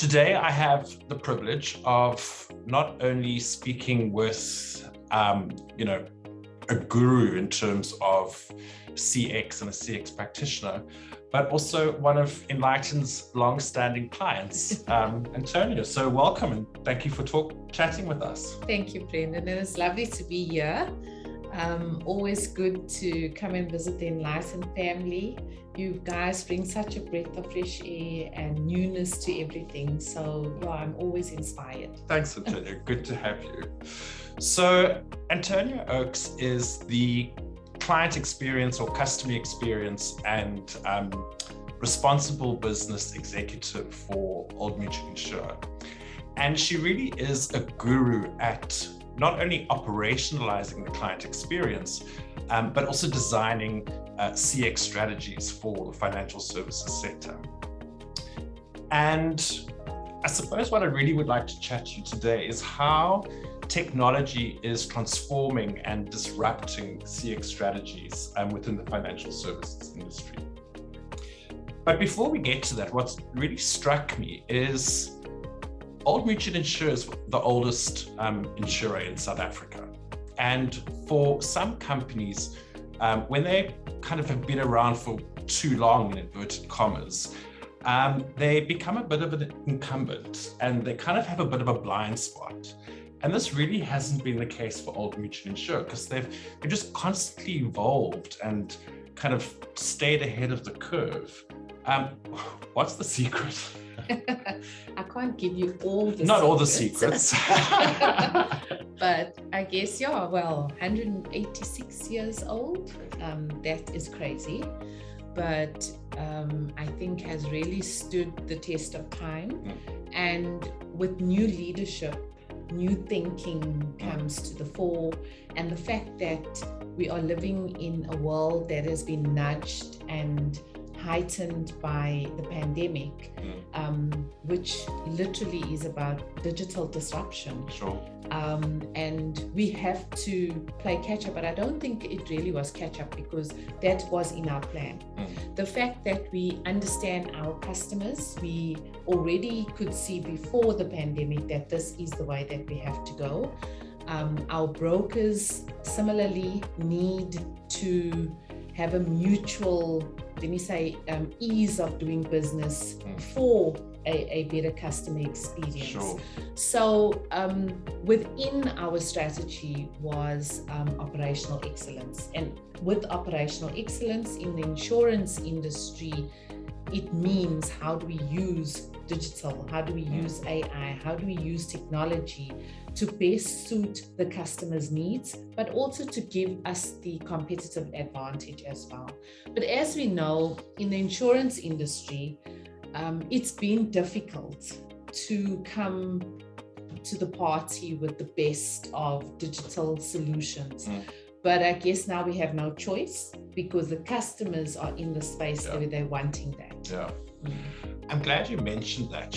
Today, I have the privilege of not only speaking with, a guru in terms of CX and a CX practitioner, but also one of Enlighten's long-standing clients, Antonia. So welcome and thank you for chatting with us. Thank you, Brendon. It is lovely to be here. Always good to come and visit the Enlighten family. You guys bring such a breath of fresh air and newness to everything. So yeah, I'm always inspired. Thanks, Antonia. Good to have you. So Antonia Oakes is the client experience or customer experience and responsible business executive for Old Mutual Insure. And she really is a guru at not only operationalizing the client experience, but also designing CX strategies for the financial services sector. And I suppose what I really would like to chat to you today is how technology is transforming and disrupting CX strategies within the financial services industry. But before we get to that, what's really struck me is Old Mutual Insure is the oldest insurer in South Africa. And for some companies, when they kind of have been around for too long, in inverted commas, they become a bit of an incumbent and they kind of have a bit of a blind spot. And this really hasn't been the case for Old Mutual Insure because they've just constantly evolved and kind of stayed ahead of the curve. What's the secret? I can't give you all the Not all the secrets. But I guess, 186 years old, that is crazy. But I think has really stood the test of time. And with new leadership, new thinking comes to the fore, and the fact that we are living in a world that has been nudged and heightened by the pandemic, which literally is about digital disruption. Sure. And we have to play catch up, but I don't think it really was catch up because that was in our plan. The fact that we understand our customers, we already could see before the pandemic that this is the way that we have to go. Our brokers similarly need to have a mutual, ease of doing business for a better customer experience. Sure. So within our strategy was operational excellence. And with operational excellence in the insurance industry, it means how do we use digital? How do we use AI? How do we use technology to best suit the customer's needs, but also to give us the competitive advantage as well? But as we know, in the insurance industry, it's been difficult to come to the party with the best of digital solutions. But I guess now we have no choice because the customers are in the space where they're wanting that. Yeah. I'm glad you mentioned that.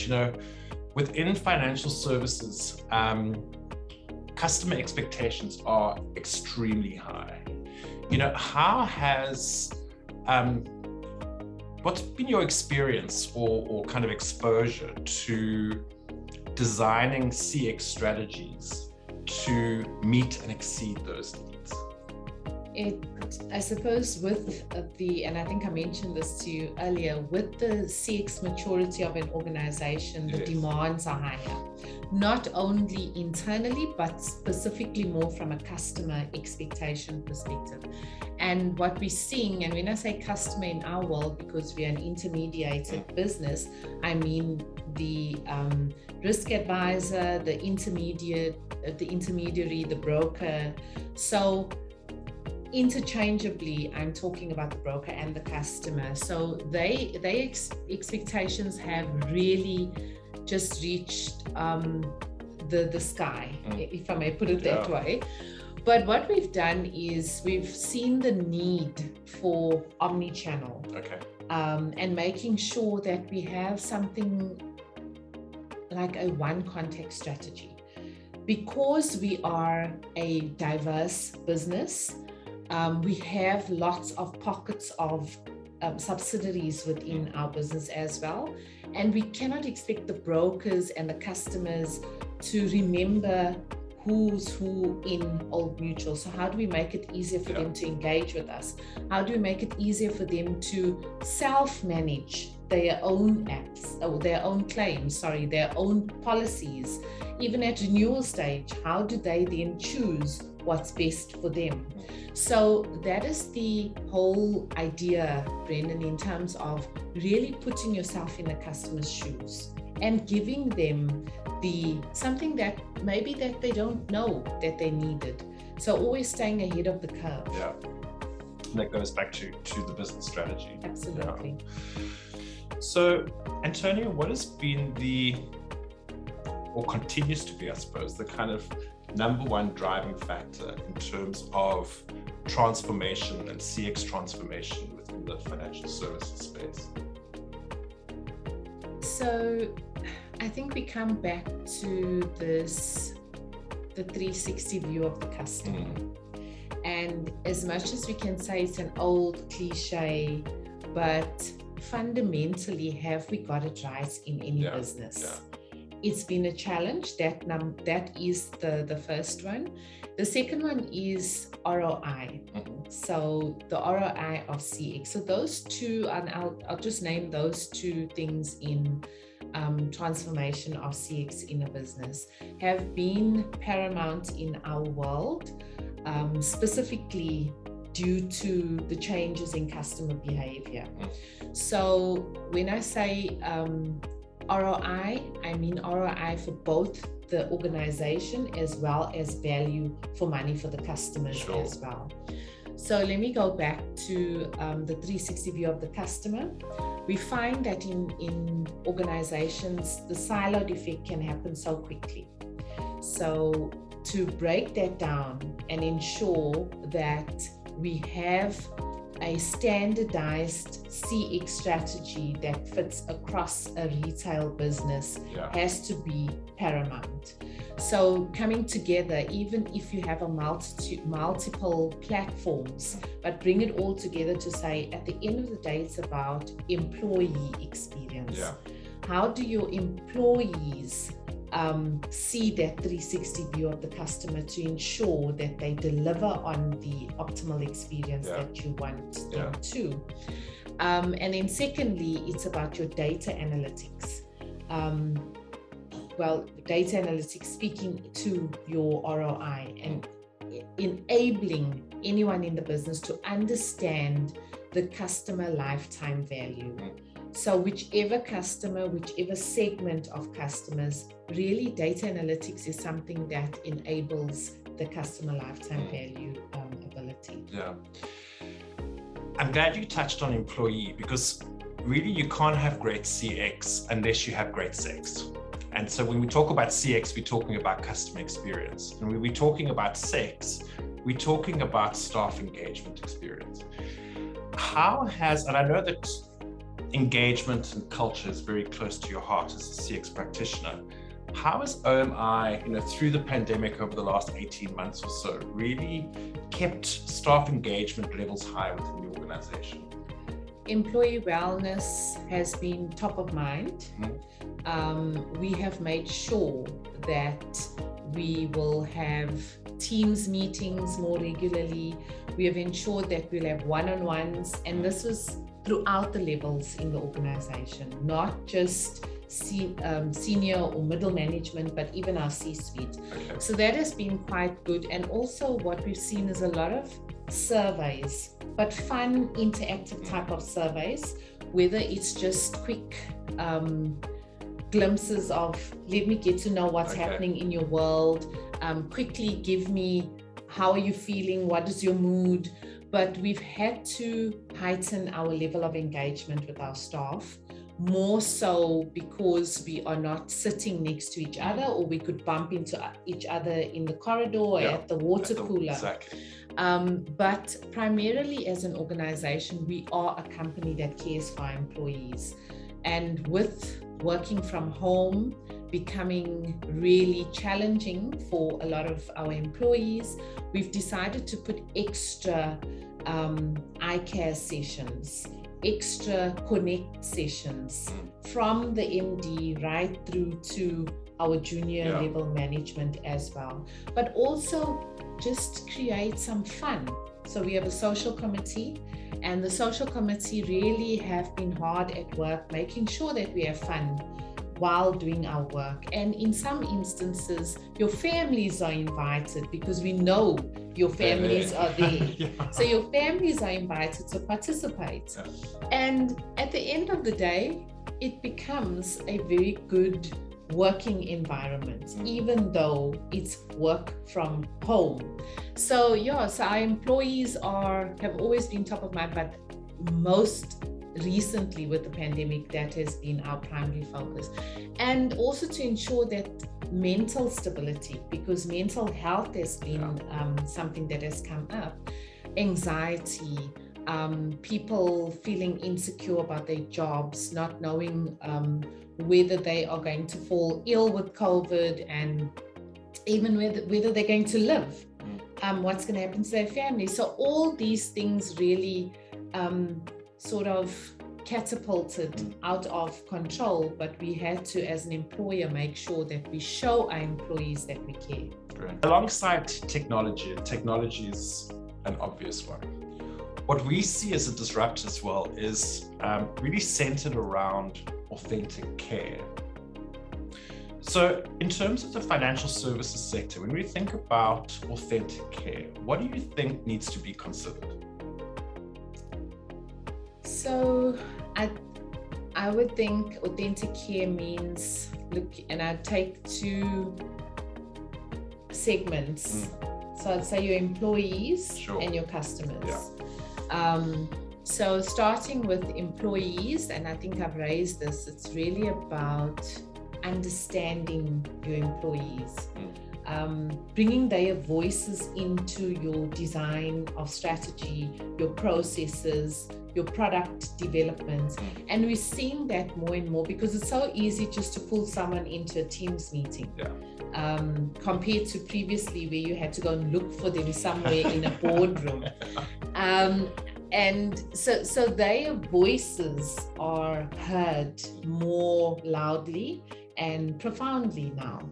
Within financial services, customer expectations are extremely high. What's been your experience or kind of exposure to designing CX strategies to meet and exceed those needs? I suppose with and I think I mentioned this to you earlier, with the CX maturity of an organization, the demands are higher, not only internally, but specifically more from a customer expectation perspective. And what we're seeing, and when I say customer in our world, because we are an intermediated business, I mean the risk advisor, the intermediary, the broker. So interchangeably, I'm talking about the broker and the customer. So they expectations have really just reached the sky, if I may put it that way. But what we've done is we've seen the need for omni-channel, and making sure that we have something like a one contact strategy. Because we are a diverse business, we have lots of pockets of subsidiaries within our business as well. And we cannot expect the brokers and the customers to remember who's who in Old Mutual. So how do we make it easier for them to engage with us? How do we make it easier for them to self-manage their own apps, or their own claims, their own policies? Even at renewal stage, how do they then choose what's best for them? So that is the whole idea, Brendon, in terms of really putting yourself in the customer's shoes and giving them something that maybe that they don't know that they needed. So always staying ahead of the curve. Yeah. And that goes back to the business strategy. Absolutely. Yeah. So, Antonia, what has been or continues to be, I suppose, the kind of number one driving factor in terms of transformation and CX transformation within the financial services space? So I think we come back to the 360 view of the customer. And as much as we can say it's an old cliche, but fundamentally, have we got it right in any business? Yeah. It's been a challenge. That is the first one. The second one is ROI. So the ROI of CX. So those two, and I'll just name those two things in transformation of CX in a business, have been paramount in our world, specifically due to the changes in customer behavior. So when I say ROI, I mean ROI for both the organization as well as value for money for the customers as well. So let me go back to the 360 view of the customer. We find that in organizations, the siloed effect can happen so quickly. So to break that down and ensure that we have a standardized CX strategy that fits across a retail business has to be paramount. So coming together, even if you have a multiple platforms, but bring it all together to say, at the end of the day, it's about employee experience. How do your employees see that 360 view of the customer to ensure that they deliver on the optimal experience that you want them to? And then secondly, it's about your data analytics. Data analytics speaking to your ROI and enabling anyone in the business to understand the customer lifetime value. So whichever customer, whichever segment of customers, really data analytics is something that enables the customer lifetime value ability. Yeah. I'm glad you touched on employee, because really you can't have great CX unless you have great sex. And so when we talk about CX, we're talking about customer experience. And when we're talking about sex, we're talking about staff engagement experience. And I know that engagement and culture is very close to your heart as a CX practitioner. How has OMI, through the pandemic over the last 18 months or so, really kept staff engagement levels high within the organization? Employee wellness has been top of mind. We have made sure that we will have Teams meetings more regularly. We have ensured that we'll have one-on-ones, and this was throughout the levels in the organization, not just senior or middle management, but even our C-suite. So that has been quite good. And also what we've seen is a lot of surveys, but fun, interactive type of surveys, whether it's just quick glimpses of, let me get to know what's happening in your world, quickly give me, how are you feeling, what is your mood? But we've had to heighten our level of engagement with our staff, more so because we are not sitting next to each other, or we could bump into each other in the corridor or at the water cooler. But primarily as an organization, we are a company that cares for our employees. And with working from home becoming really challenging for a lot of our employees, we've decided to put extra eye care sessions extra connect sessions from the MD right through to our junior level management as well, but also just create some fun. So we have a social committee, and the social committee really have been hard at work making sure that we have fun while doing our work. And in some instances, your families are invited because we know your families are there. So your families are invited to participate. And at the end of the day, it becomes a very good working environment, even though it's work from home. So so our employees have always been top of mind, but most recently with the pandemic, that has been our primary focus. And also to ensure that mental stability, because mental health has been something that has come up, anxiety, people feeling insecure about their jobs, not knowing whether they are going to fall ill with COVID, and even whether they're going to live, what's going to happen to their family. So all these things really sort of catapulted out of control, but we had to, as an employer, make sure that we show our employees that we care. Great. Alongside technology is an obvious one. What we see as a disruptor as well is really centered around authentic care. So in terms of the financial services sector, when we think about authentic care, what do you think needs to be considered? So I would think authentic care means, look, and I'd take two segments. So I'd say your employees and your customers. So starting with employees, and I think I've raised this, it's really about understanding your employees, bringing their voices into your design of strategy, your processes, your product development. And we're seeing that more and more because it's so easy just to pull someone into a Teams meeting. Compared to previously where you had to go and look for them somewhere in a boardroom. And so their voices are heard more loudly and profoundly now.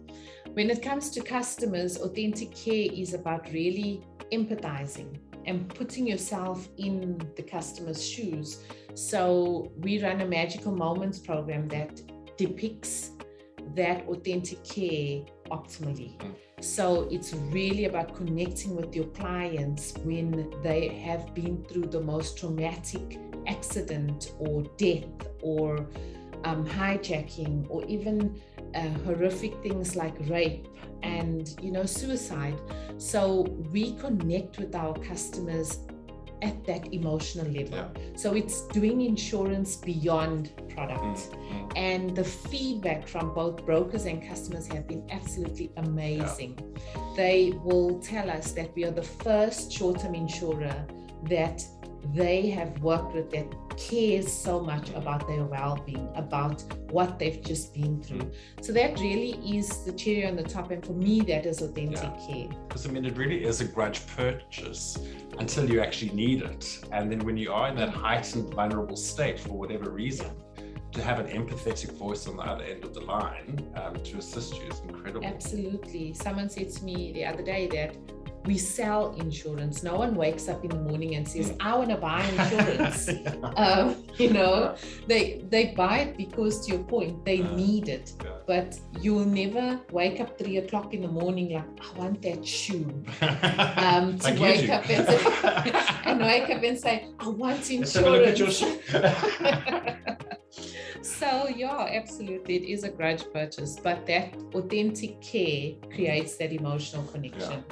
When it comes to customers, authentic care is about really empathizing and putting yourself in the customer's shoes. So we run a Magical Moments program that depicts that authentic care optimally. So it's really about connecting with your clients when they have been through the most traumatic accident or death or hijacking, or even horrific things like rape and suicide. So we connect with our customers at that emotional level. So it's doing insurance beyond product. And the feedback from both brokers and customers have been absolutely amazing. They will tell us that we are the first short-term insurer that they have worked with that cares so much about their well-being, about what they've just been through. So that really is the cherry on the top, and for me that is authentic care. Because it really is a grudge purchase until you actually need it, and then when you are in that heightened vulnerable state for whatever reason, to have an empathetic voice on the other end of the line to assist you is incredible. Absolutely. Someone said to me the other day that we sell insurance. No one wakes up in the morning and says, I want to buy insurance. They buy it because, to your point, they need it. But you'll never wake up 3 o'clock in the morning like, I want that shoe. To wake up and say, I want insurance. Let's have a look at your shoe. So absolutely, it is a grudge purchase, but that authentic care creates that emotional connection.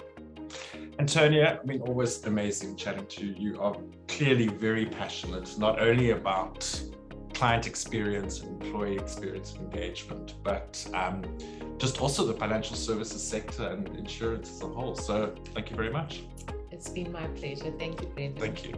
Antonia, always amazing chatting to you. You are clearly very passionate, not only about client experience and employee experience and engagement, but just also the financial services sector and insurance as a whole. So thank you very much. It's been my pleasure. Thank you, Brendon. Thank you.